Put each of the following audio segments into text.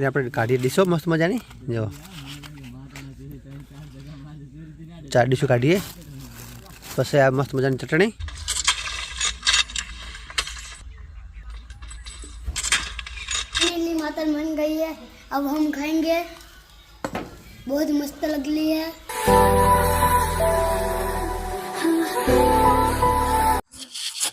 આપણે કાઢી ડીશો મસ્ત મજાની જો 4 ડીશો કાઢીએ પછી આ મસ્ત મજાની ચટણી माता बन गई है। अब हम खाएंगे, बहुत मस्त लग रही है।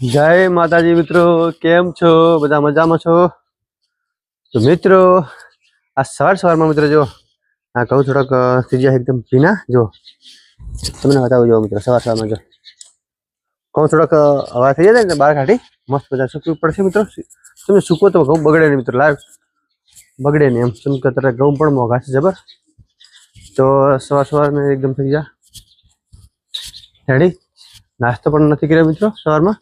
जय माताजी मित्रों, केम छो बधा मजा में छो? तो मित्रों आ सवार में मित्रों जो आ कहूँ थोड़ाक सीजा एकदम पीना जो तमने बताओ जो मित्रों सवार में जो कहूँ थोड़ाक हवा थी जाए बार काढ़ी मस्त मजा सूकवी पड़े मित्रों। तमने सूको तो घऊँ बगड़े नहीं मित्रों, लाइव बगड़े नहीं एम चम के तरह घऊँ पण मोघा छे जबर। तो सवार में एकदम थी जा रेडी नास्तो पण नथी कर्यो मित्रों सवार में।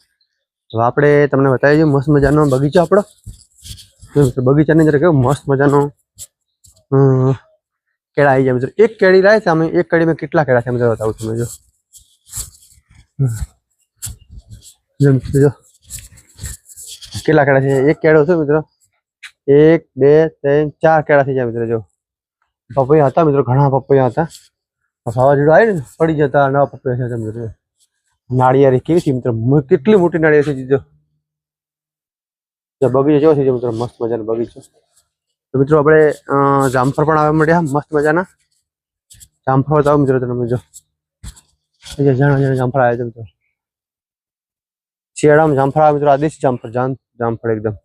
तो आपणे तमने बतावी मस्त मजानो बगीचो आपणो बगीचा ने जरा मस्त मजानो केळा आई जाए मित्रों। एक केड़ी लाए थे हमें, एक केड़ी में कितला केळा थे मित्रों बताऊं तुम्हें जो जो केला केड़ा छे। एक केळो छे मित्रों, 1 2 3 4 केळा थी जाए मित्रों। जो पपैया हता मित्रों, घणा पपैया हता, वावाझोडुं आव्युं ने पड़ी जता नवा पपैया छे मित्रों। नाळिયેરી કેવી છે મિત્ર, કેટલી મોટી નાળિયેર છે જો બગીચો જેવો છે મિત્ર, મસ્ત મજાનો બગીચો। તો મિત્રો આપણે જામફળ પણ આવવા મળ્યા મસ્ત મજાના। જામફળ બતાવો મિત્રો તમે જો જાણા જાણા જામફળ આવ્યા છે મિત્રો। શિયાળામાં જામફળ આવે મિત્રો, આ દેશી જામફળ જામફળ એકદમ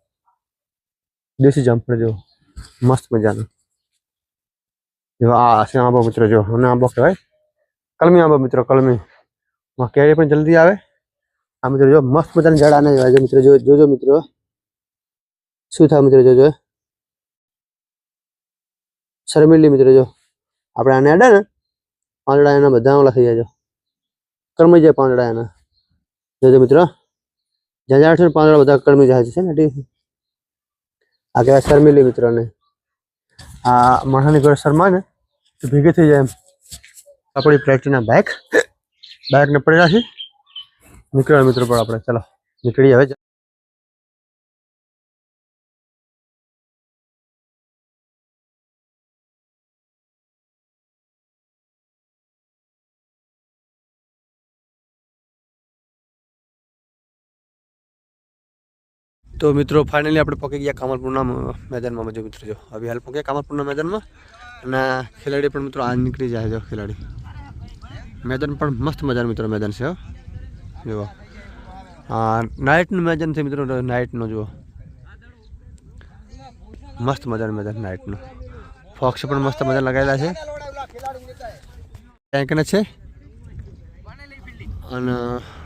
દેશી જામફળ જો મસ્ત મજાનો જો આ છે આંબો મિત્રો જો અને આંબો કહેવાય કલમી આંબો મિત્રો, કલમી केरी पण जल्दी आवे। आ मित्रों जो मस्त मजाना झाड़ आने जो मित्रों जो मित्रों शू था मित्रों जो शर्मिली मित्रों जो आपणे आने अड्डा ने પાંદડા एना बधा ओला थई जाय कर्मी जाय પાંદડા एना जो मित्रों ज्यादा आठ પાંદડા बधा कर्मी जाय छे ने आ कहेवाय शर्मिली मित्रों ने आ माणसनी घर शर्मा ने तो भेगी थई जाय आपणी प्लेटिना बाइक ने पड़ेला छे निकळ्या मित्रों पर आपणे चलो निकळीए हवे। तो मित्रों फाइनली आपणे पहुंची गया कामलपुरना मैदान में जो मित्रों जो अभी हाल पहुंचे कामलपुरना मैदान में અને ખેલાડી પણ મિત્રો આ નીકળી જાય જો ખેલાડી मैदान पर मस्त मजा मित्रों मैदान से जो नाइट मैदान से मित्रों नाइट नो जो मस्त मजा मैदान नाइट नो फॉक्स पर मस्त मजा लगाएला है एंकने छे અને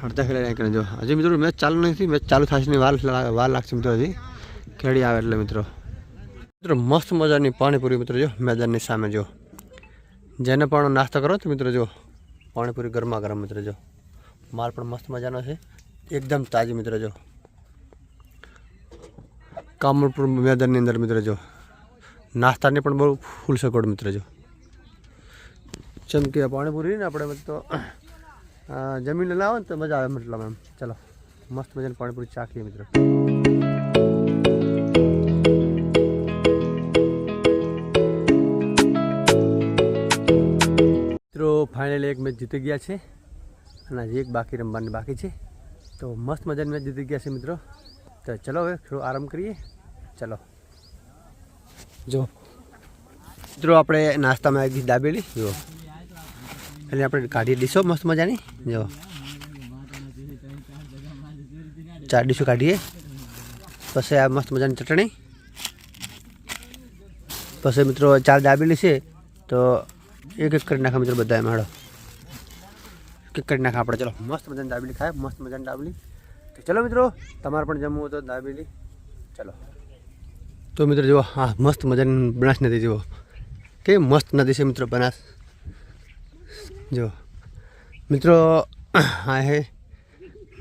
અડધા ખેલાડી એંકને જો હજી મિત્રો મેચ ચાલુ નથી, મેચ ચાલુ થશે ની વાર લાગશે મિત્રો હજી ખેલાડી આવે એટલે મિત્રો મસ્ત મજાની પાણીપુરી મિત્રો જો मैदान सामे जो जेने पण नास्तो करो तो मित्रों जो पाणीपुरी गरमा गरम मित्र जो माल पण मस्त मजानो है एकदम ताजी मित्र जो कामलपुर मैदान अंदर मित्र जो नास्ता ने पण बहु फूल सगवड मित्र जो चमकी पाणीपुरी ने अपने तो जमीन लाओ तो मजा आवे मतलब एम। चलो मस्त मजानी पाणीपुरी चाखीए मित्र। फाइनली एक मैच जीती गया है અને હજી એક બાકી રમવાની બાકી છે તો મસ્ત મજાની મેચ જીતી ગયા છે મિત્રો। તો ચલો હવે થોડો આરામ કરીએ ચલો। જો મિત્રો આપણે નાસ્તામાં આવી ગઈ દાબેલી જો એટલે આપણે કાઢી ડીશો મસ્ત મજાની જો 4 ડીશો કાઢીએ પછી આ મસ્ત મજાની ચટણી પછી મિત્રો 4 દાબેલી છે તો एक एक कर नाखा मित्रों बधा हेड़ो एक कर नाखा अपने। चलो मस्त मजा दाबेली खाए मस्त मजा दाबेली। तो चलो मित्रों तमारे पण जमवू तो दाबेली चलो। तो मित्रों जो हाँ मस्त मजा बनास नदी जो के मस्त नदी से मित्रों बनास जो मित्रों हाँ है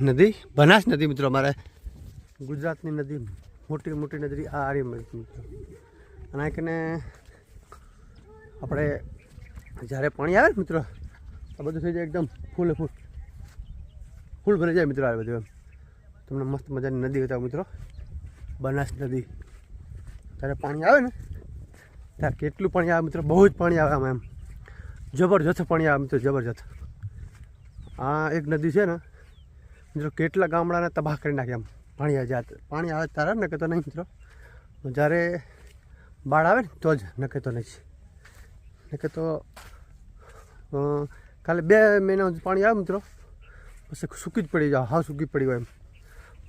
नदी बनास नदी मित्रों अमारे गुजरात नदी मोटी मोटी नदी आ रही मित्रों अने कने अपने જ્યારે પાણી આવે મિત્રો આ બધું થઈ જાય એકદમ ફૂલ ભરી જાય મિત્રો આ બધું એમ। તમને મસ્ત મજાની નદી બતાવું મિત્રો, બનાસ નદી। જ્યારે પાણી આવે ને ત્યારે કેટલું પાણી આવે મિત્રો, બહુ જ પાણી આવે આમાં એમ, જબરજસ્ત પાણી આવે મિત્રો, જબરજસ્ત. આ એક નદી છે ને મિત્રો, કેટલા ગામડાને તબાહ કરી નાખે એમ પાણી આવે જાત. પાણી આવે તારે ને કહેતો નહીં મિત્રો, જ્યારે બાળ આવે ને તો જ, ન કહેતો નહીં, ન કહેતો કાલે 2 મહિના પાણી આવે મિત્રો, પછી સૂકી જ પડી જાવ, હાવ સૂકી પડી હોય એમ,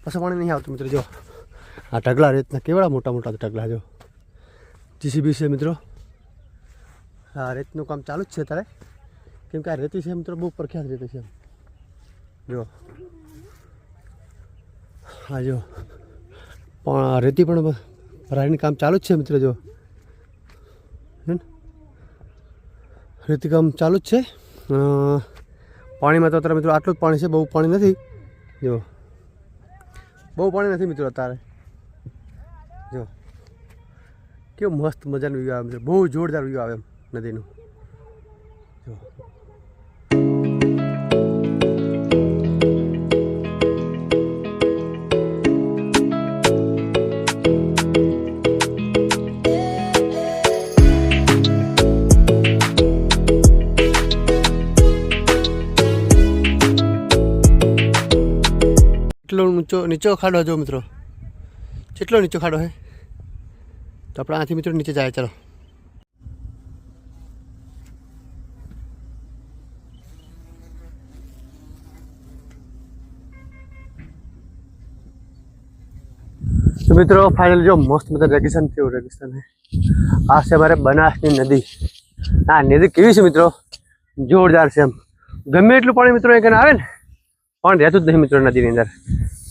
પછી પાણી નહીં આવતું મિત્રો. જો આ ઢગલા રેતના કેવડા મોટા મોટા ઢગલા, જો જીસીબી છે મિત્રો. આ રેતનું કામ ચાલુ જ છે તારે, કેમ કે આ રેતી છે મિત્રો, બહુ પ્રખ્યાત રેતી છે એમ. જો હા જો પણ રેતી પણ ભરાઈનું કામ ચાલુ જ છે મિત્રો. જો રેતી કામ ચાલુ જ છે. પાણીમાં તો અત્યારે મિત્રો આટલું જ પાણી છે, બહુ પાણી નથી. જો બહુ પાણી નથી મિત્રો અત્યારે. જો કેવું મસ્ત મજાનું વ્યૂ આવે મિત્રો, બહુ જોરદાર વ્યૂ આવે એમ નદીનું. જો કેટલો નીચો ખાડો જો મિત્રો, કેટલો નીચો ખાડો છે. તો આપણે આથી મિત્રો નીચે જાય. ચાલો તો મિત્રો ફાઇનલ જો મસ્ત મજા રેગિસ્તાન થયું. રેગિસ્તાન આ છે અમારે બનાસની નદી. આ નદી કેવી છે મિત્રો, જોરદાર છે એમ. ગમે એટલું પાણી મિત્રો એક આવે ને, પાણી રહેતું જ નહીં મિત્રો નદીની અંદર.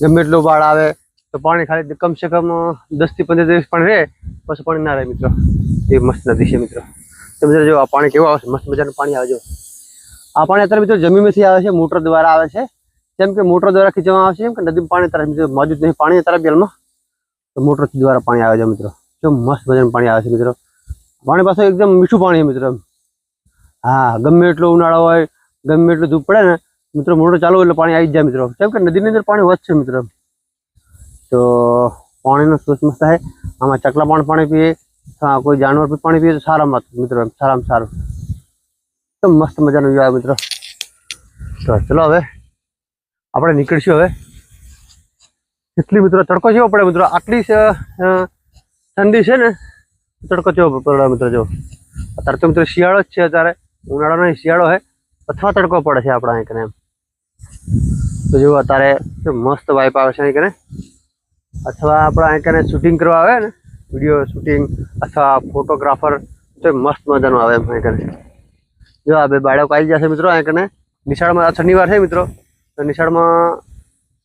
ગમે એટલું બાળ આવે તો પાણી ખાલી કમસે કમ 10 થી 15 દિવસ પાણી રહે, પછી પાણી ના રહે મિત્રો. એ મસ્ત નદી છે મિત્રો. તો મિત્રો જો આ પાણી કેવું આવે છે, મસ્ત મજાનું પાણી આવે. જો આ પાણી અત્યારે મિત્રો જમીનમાંથી આવે છે, મોટર દ્વારા આવે છે. જેમ કે મોટર દ્વારા ખીચવામાં આવે છે, એમ કે નદીમાં પાણી અત્યારે મિત્રો મોજૂદ નહીં, પાણી અત્યારે બેલમાં, તો મોટર દ્વારા પાણી આવે છે મિત્રો. જો મસ્ત મજાનું પાણી આવે છે મિત્રો. પાણી પાછું એકદમ મીઠું પાણી છે મિત્રો. હા ગમે એટલો ઉનાળો હોય, ગમે એટલું ધૂપ પડે ને મિત્રો, મોટર ચાલુ એટલે પાણી આવી જ જાય મિત્રો. કેમ કે નદીની અંદર પાણી વધશે મિત્રો. તો પાણીનો સોચ મસ્ત થાય. આમાં ચકલા પાણી પીએ, કોઈ જાનવર પણ પાણી પીએ તો સારામાં મિત્રો, સારામાં સારું. તો મસ્ત મજાનું વ્યૂ આવે મિત્રો. તો ચલો હવે આપણે નીકળીશું. હવે એટલી મિત્રો તડકો જેવો પડે મિત્રો, આટલી ઠંડી છે ને, તડકો જેવો પડે મિત્રો. જો અત્યારે તો મિત્રો શિયાળો જ છે, અત્યારે ઉનાળો નહીં શિયાળો છે, અથવા તડકો પડે છે આપણા અહીં કને એમ. તો જો અત્યારે મસ્ત વાઇપ આવે છે અહીં કને, અથવા આપણા અહીં કને શૂટિંગ કરવા આવે ને, વિડીયો શૂટિંગ અથવા ફોટોગ્રાફર, તો મસ્ત મજાનું આવે એમ અહીં કને. જો આ 2 બાળકો આવી જશે મિત્રો અહીં કને. નિશાળમાં આ શનિવાર છે મિત્રો, તો નિશાળમાં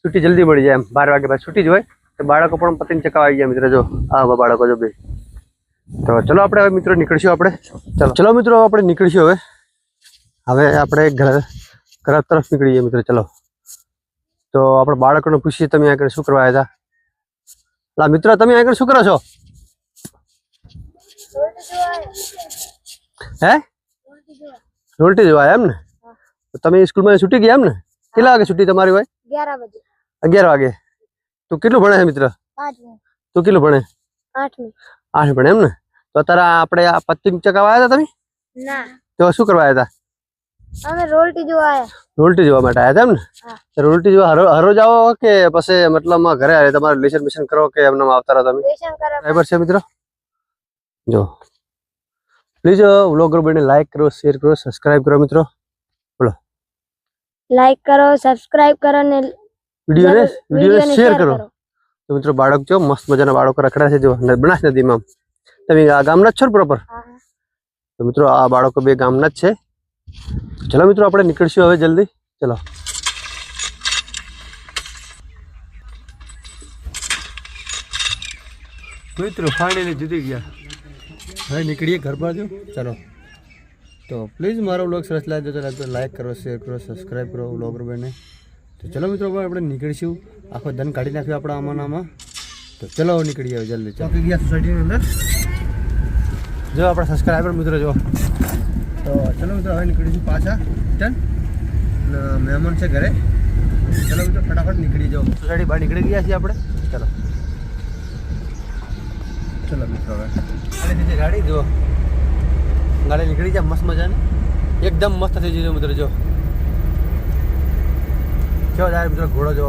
છૂટી જલ્દી મળી જાય એમ, 12 વાગ્યા પછી છૂટી જ હોય. તો બાળકો પણ પતંગ ચકાવવા આવી ગયા મિત્રો. જો આ બાળકો જો 2. તો ચલો આપણે હવે મિત્રો નીકળીશું આપણે. ચલો મિત્રો આપણે નીકળીશું હવે. હવે આપણે ઘર તરફ નીકળી જઈએ મિત્રો. ચલો તો આપણે બાળકોને પૂછીએ, તમે આગળ શું કરવા આવ્યા હતા? મિત્રો તમે આગળ શું કરો છો? હે રોલટી જોવા એમ ને? તમે સ્કૂલમાં છૂટી ગયા એમ ને? કેટલા વાગે છૂટી તમારી હોય? 11 વાગે. તું કેટલું ભણે છે મિત્ર? 5. તું કેટલું ભણે? 8 ભણે એમ ને? તો અત્યારે આપણે આ પતંગ ચગાવવા આવ્યા હતા તમે? ના. તો શું કરવા આવ્યા હતા? અમે રોલટી જોવા આવ્યા. રોલટી જોવા માટે આવ્યા હતા એમ ને? રોલટી જોવા હરોજ આવો કે પછી મતલબ ઘરે આવે તમારે લેશન બેશન કરો કે એમને આવતા રહો તમે? બરાબર છે મિત્રો. જો પ્લીઝ વ્લોગર બને લાઈક કરો, શેર કરો, સબસ્ક્રાઇબ કરો મિત્રો. બોલો લાઈક કરો, સબસ્ક્રાઇબ કરો ને વિડીયોને શેર કરો. તો મિત્રો બાળક જો મસ્ત મજાના બાળકો રખડા છે. જો બનાસ નદીમાં. તમે આ ગામના જ છો પ્રોપર? તો મિત્રો આ બાળકો 2 ગામના જ છે. ચલો મિત્રો આપણે નીકળશું હવે જલ્દી. ચલો મિત્રો ફાઇનલી જીતી ગયા. હવે નીકળીએ ઘર બાજુ. ચલો તો પ્લીઝ મારો વ્લોગ સરસ લાગે તો લાઈક કરો, શેર કરો, સબસ્ક્રાઈબ કરો વ્લોગર બને. તો ચલો મિત્રો આપણે નીકળીશું. આખો ધન કાઢી નાખ્યો આપણા આમાં. તો ચલો નીકળી જાવ જલ્દી. ચોકી ગયા સોસાયટીની અંદર. જો આપણા સબસ્ક્રાઈબર મિત્રો જો. તો ચલો મિત્રો હવે નીકળીશું પાછા રિટર્ન. મહેમાન છે ઘરે. ચલો મિત્રો ફટાફટ નીકળી જાઓ. સોસાયટી બહાર નીકળી ગયા છીએ આપણે. ચલો મિત્રો હવે ગાડી જો ગાડી નીકળી જાય મસ્ત મજાની એકદમ મસ્ત થઈ જશે મિત્રો જો કેવો જાય મિત્રો ઘોડો જો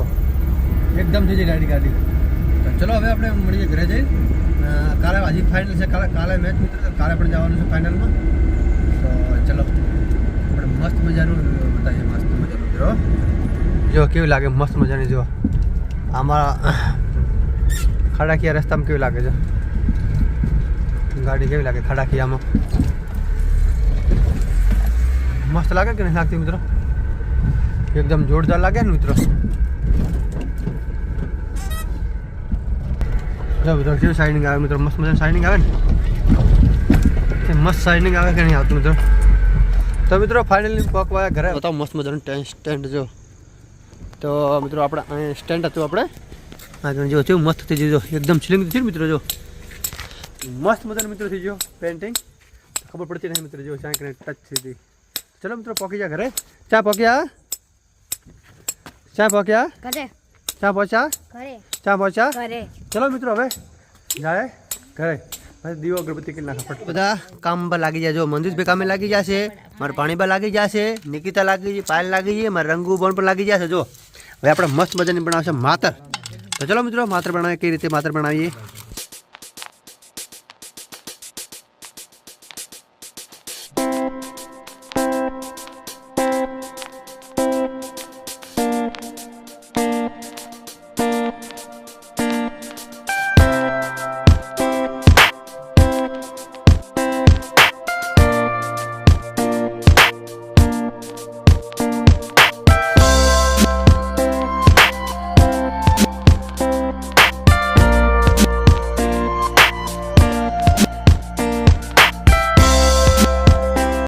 એકદમ થઈ જાય ગાડી તો ચલો હવે આપણે મળીએ ઘરે જઈ કાલે હજી ફાઇનલ છે કાલે મેચ મિત્રો કાલે પણ જવાનું છે ફાઇનલમાં તો ચલો આપણે મસ્ત મજાનું બતાવીએ મસ્ત મજાનું મિત્રો જો કેવી લાગે મસ્ત મજાની જો આમાં ખાડાકીયા રસ્તામાં કેવી લાગે છે ગાડી કેવી લાગે ખાડાકીયામાં મસ્ત લાગે કે નહીં લાગતી મિત્રો એકદમ જોરદાર લાગે ને મિત્રો જો મિત્રો કેવું શાઇનિંગ આવે મિત્રો મસ્ત મજાનું શાઇનિંગ આવે ને મસ્ત શાઇનિંગ આવે કે નહીં આવતું મિત્રો તો મિત્રો ફાઇનલી પકવાયા ઘરે બતાવો મસ્ત મજાનું સ્ટેન્ડ જો તો મિત્રો આપણે અહીં સ્ટેન્ડ હતું આપણે જો કેવું મસ્ત થઈ ગયું જો એકદમ સ્લિમ થઈ મિત્રો જો મસ્ત મજાનું મિત્રો થઈ ગયો પેન્ટિંગ ખબર પડતી નહીં મિત્રો જો ચાય કરીને ટચ થઈ હતી ચલો મિત્રો પહોંચી જા ઘરે ચા પહોંચ્યા ઘરે ચા પહોંચ્યા ઘરે ચા પહોંચ્યા ઘરે ચલો મિત્રો હવે જાય ઘરે દીવો અગરબત્તી કરી નાખો બધા કામ પર લાગી જાય જો મંદિર કામે લાગી જશે મારે પાણી પર લાગી જશે નિકિતા લાગી જાય પાયલ લાગી જાય મારે રંગુ બોન પર લાગી જશે જો હવે આપણે મસ્ત મજાની બનાવશે માતર તો ચલો મિત્રો માતર બનાવીએ કઈ રીતે માતર બનાવીએ